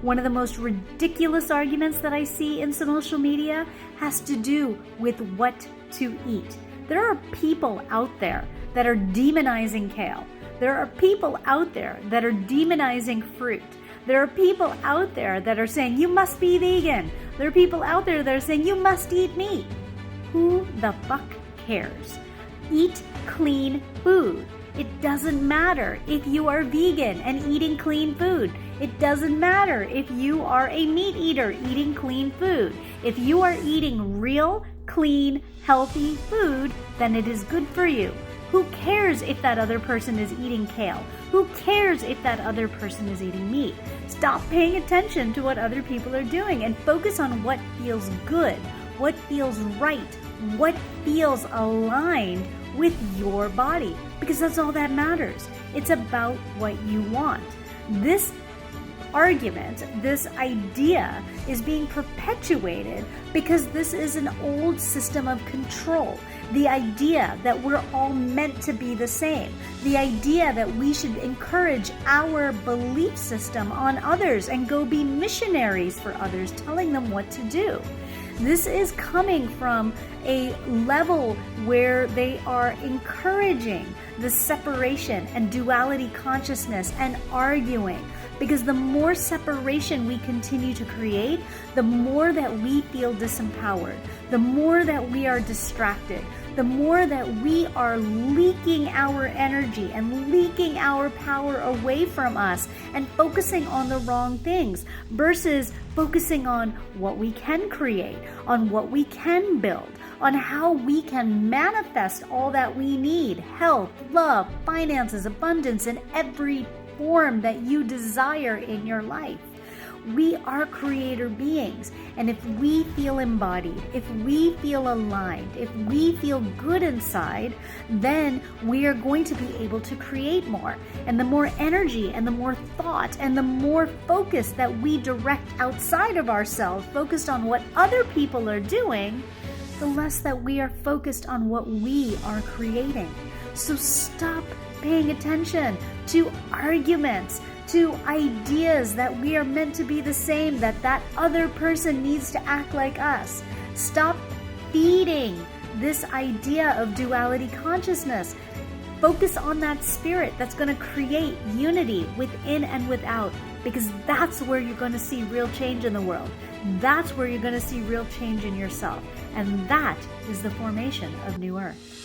One of the most ridiculous arguments that I see in social media has to do with what to eat. There are people out there that are demonizing kale. There are people out there that are demonizing fruit. There are people out there that are saying, you must be vegan. There are people out there that are saying, you must eat meat. Who the fuck cares? Eat clean food. It doesn't matter if you are vegan and eating clean food. It doesn't matter if you are a meat eater eating clean food. If you are eating real, clean, healthy food, then it is good for you. Who cares if that other person is eating kale? Who cares if that other person is eating meat? Stop paying attention to what other people are doing and focus on what feels good, what feels right, what feels aligned with your body, because that's all that matters. It's about what you want. This argument, this idea is being perpetuated because this is an old system of control. The idea that we're all meant to be the same. The idea that we should encourage our belief system on others and go be missionaries for others, telling them what to do. This is coming from a level where they are encouraging the separation and duality consciousness and arguing. Because the more separation we continue to create, the more that we feel disempowered, the more that we are distracted, the more that we are leaking our energy and leaking our power away from us and focusing on the wrong things versus focusing on what we can create, on what we can build, on how we can manifest all that we need: health, love, finances, abundance, in every form that you desire in your life. We are creator beings, and if we feel embodied, if we feel aligned, if we feel good inside, then we are going to be able to create more. And the more energy and the more thought and the more focus that we direct outside of ourselves, focused on what other people are doing, the less that we are focused on what we are creating. So stop paying attention to arguments, to ideas that we are meant to be the same, that that other person needs to act like us. Stop feeding this idea of duality consciousness. Focus on that spirit that's going to create unity within and without, because that's where you're going to see real change in the world. That's where you're going to see real change in yourself. And that is the formation of New Earth.